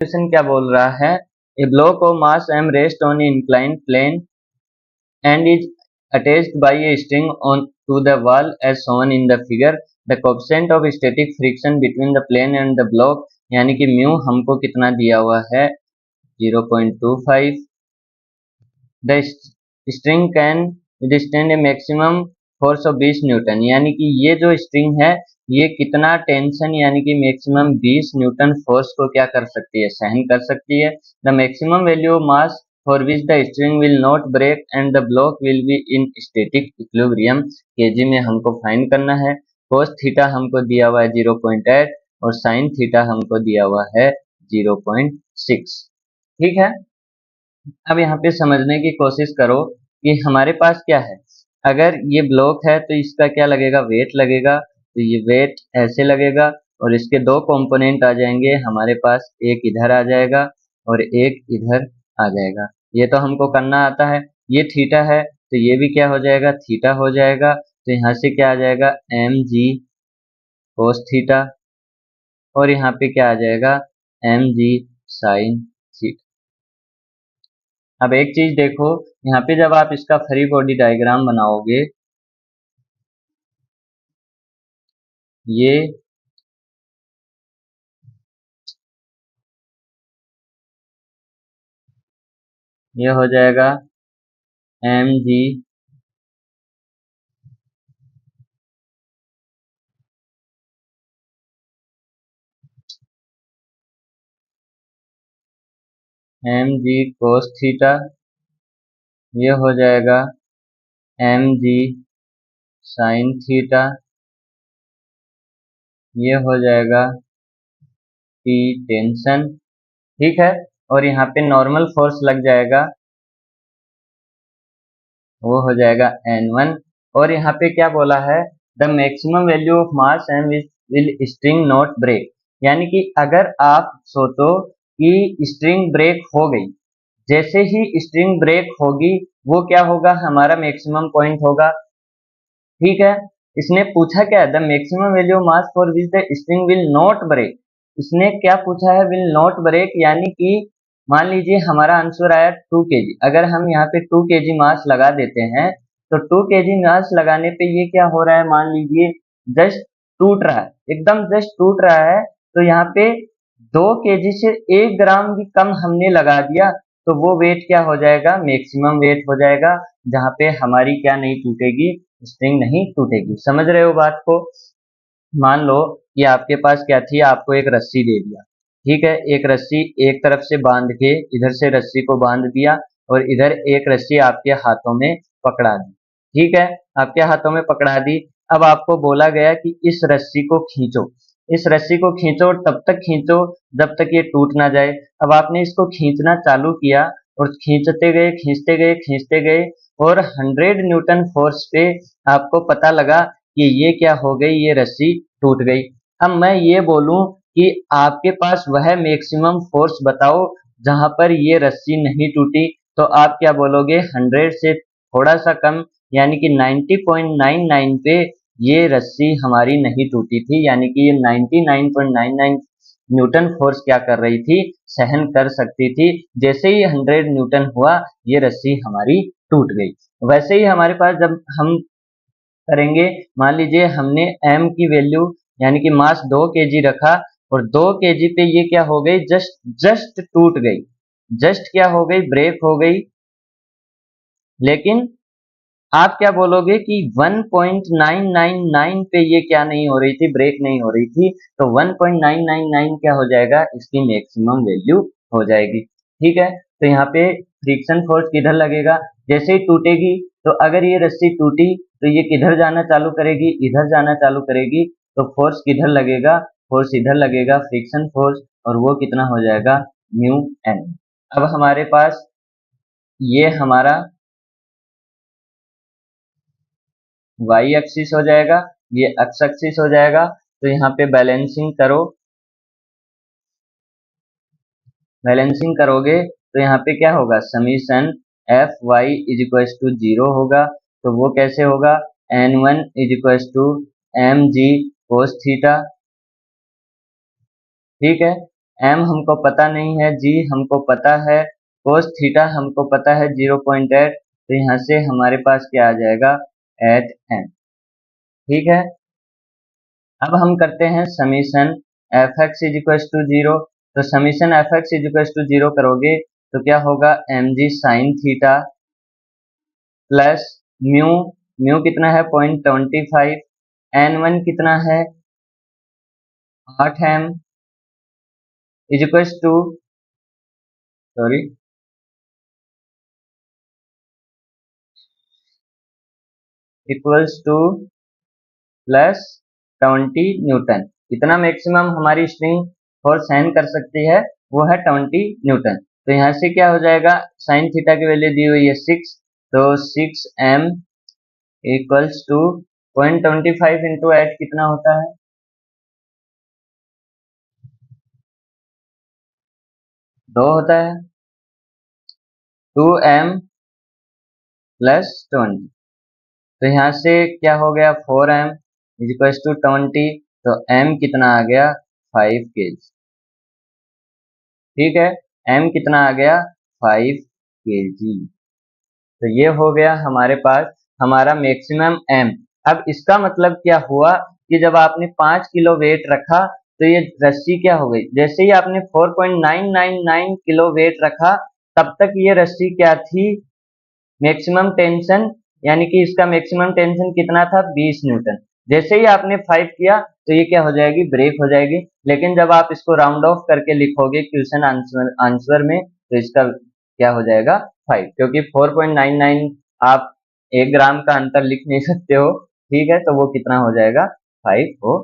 Question क्या बोल रहा है, a block of mass m rest on inclined plane and is attached by a string on to the wall as shown in the figure. The coefficient of static friction between the plane and the block, यानी कि mu हमको कितना दिया हुआ है 0.25. The string can withstand a maximum force of 20 Newton, यानी कि ये जो स्ट्रिंग है ये कितना टेंशन यानी कि मैक्सिमम 20 न्यूटन फोर्स को क्या कर सकती है, सहन कर सकती है. The maximum value of mass for which the string will not break and the block will be in static equilibrium, kg में हमको फाइंड करना है. कोस थीटा हमको दिया हुआ है 0.8 और साइन थीटा हमको दिया हुआ है 0.6. ठीक है, अब यहाँ पे समझने की कोशिश करो कि हमारे पास क्या है. अगर ये ब्लॉक है तो इसका क्या लगेगा, वेट लगेगा. तो ये वेट ऐसे लगेगा और इसके दो कंपोनेंट आ जाएंगे हमारे पास, एक इधर आ जाएगा और एक इधर आ जाएगा. ये तो हमको करना आता है. ये थीटा है तो ये भी क्या हो जाएगा, थीटा हो जाएगा. तो यहाँ से क्या आ जाएगा, एम जी कोस थीटा और यहाँ पे क्या आ जाएगा, एम जी साइन थीटा. अब एक चीज देखो, यहाँ पे जब आप इसका फ्री बॉडी डायग्राम बनाओगे, ये हो जाएगा एम जी कोस थीटा, ये हो जाएगा एम जी साइन थीटा, ये हो जाएगा टी टेंशन. ठीक है, और यहाँ पे नॉर्मल फोर्स लग जाएगा, वो हो जाएगा N1. और यहाँ पे क्या बोला है, the maximum value of mass M will string not break, यानी कि अगर आप सोचो कि स्ट्रिंग ब्रेक हो गई, जैसे ही स्ट्रिंग ब्रेक होगी वो क्या होगा, हमारा मैक्सिमम पॉइंट होगा. ठीक है, इसने पूछा क्या है, the maximum value of mass for which the string will not break. इसने क्या पूछा है, विल नॉट ब्रेक, यानी कि मान लीजिए हमारा आंसर आया 2 kg. अगर हम यहाँ पे 2 kg मास लगा देते हैं तो 2 kg मास लगाने पे ये क्या हो रहा है, मान लीजिए जस्ट टूट रहा है, एकदम जस्ट टूट रहा है. तो यहाँ पे 2 kg से 1 ग्राम भी कम हमने लगा दिया तो वो वेट क्या हो जाएगा, मैक्सिमम वेट हो जाएगा, जहाँ पे हमारी क्या नहीं टूटेगी, स्ट्रिंग नहीं टूटेगी. समझ रहे हो बात को. मान लो कि आपके पास क्या थी, आपको एक रस्सी दे दिया. ठीक है, एक रस्सी एक तरफ से बांध के इधर से रस्सी को बांध दिया और इधर एक रस्सी आपके हाथों में पकड़ा दी. ठीक है, आपके हाथों में पकड़ा दी. अब आपको बोला गया कि इस रस्सी को खींचो, इस रस्सी को खींचो और तब तक खींचो जब तक ये टूट ना जाए. अब आपने इसको खींचना चालू किया और खींचते गए खींचते गए खींचते गए और 100 न्यूटन फोर्स पे आपको पता लगा कि ये क्या हो गई, ये रस्सी टूट गई. अब मैं ये बोलूं कि आपके पास वह मैक्सिमम फोर्स बताओ जहां पर ये रस्सी नहीं टूटी, तो आप क्या बोलोगे, 100 से थोड़ा सा कम यानी कि 90.99 पे ये रस्सी हमारी नहीं टूटी थी, यानी कि ये 99.99 न्यूटन फोर्स क्या कर रही थी, सहन कर सकती थी. जैसे ही 100 न्यूटन हुआ ये रस्सी हमारी टूट गई. वैसे ही हमारे पास जब हम करेंगे, मान लीजिए हमने m की वैल्यू यानी कि मास 2 kg रखा और 2 kg पे ये क्या हो गई, जस्ट टूट गई, जस्ट क्या हो गई, ब्रेक हो गई. लेकिन आप क्या बोलोगे कि 1.999 पे ये क्या नहीं हो रही थी, ब्रेक नहीं हो रही थी. तो 1.999 क्या हो जाएगा, इसकी मैक्सिमम वैल्यू हो जाएगी. ठीक है, तो यहाँ पे फ्रिक्शन फोर्स किधर लगेगा, जैसे ही टूटेगी तो अगर ये रस्सी टूटी तो ये किधर जाना चालू करेगी, इधर जाना चालू करेगी. तो फोर्स किधर लगेगा, फोर्स इधर लगेगा, फ्रिक्शन फोर्स, और वो कितना हो जाएगा, म्यू एन. अब हमारे पास ये हमारा y एक्सिस हो जाएगा, ये x एक्सिस हो जाएगा. तो यहाँ पे बैलेंसिंग करो, बैलेंसिंग करोगे तो यहाँ पे क्या होगा, summation F Y is equals to 0 होगा. तो वो कैसे होगा, n1 is equals to M G cos theta. ठीक है, एम हमको पता नहीं है, जी हमको पता है, कोस थीटा हमको पता है 0.8, तो यहाँ से हमारे पास क्या आ जाएगा 8m। ठीक है, अब हम करते हैं summation F X is equal to 0। तो summation F X is equal to 0 करोगे तो क्या होगा mg sine theta plus mu, mu कितना है 0.25, n1 कितना है 8m is equal to, sorry, equals to plus 20 newton. इतना मैक्सिमम हमारी स्ट्रिंग फोर्स हैंड कर सकती है वो है 20 न्यूटन। तो यहाँ से क्या हो जाएगा, साइन थीटा की वैल्यू दी हुई है 6, तो 6m इक्वल्स टू 0.25 इंटू 8 कितना होता है 2 होता है, 2m प्लस 20। तो यहाँ से क्या हो गया 4m इज इक्वल टू 20, तो m कितना आ गया 5 kg। ठीक है, m कितना आ गया 5 kg। तो ये हो गया हमारे पास हमारा मैक्सिमम m। अब इसका मतलब क्या हुआ कि जब आपने 5 किलो वेट रखा तो ये रस्सी क्या हो गई, जैसे ही आपने 4.999 किलो वेट रखा तब तक ये रस्सी क्या थी मैक्सिमम टेंशन, यानी कि इसका मैक्सिमम टेंशन कितना था 20 न्यूटन। जैसे ही आपने 5 किया तो ये क्या हो जाएगी ब्रेक हो जाएगी। लेकिन जब आप इसको राउंड ऑफ करके लिखोगे क्वेश्चन आंसर में तो इसका क्या हो जाएगा 5, क्योंकि 4.99 आप 1 ग्राम का अंतर लिख नहीं सकते हो। ठीक है, तो वो कितना हो जाएगा 5 हो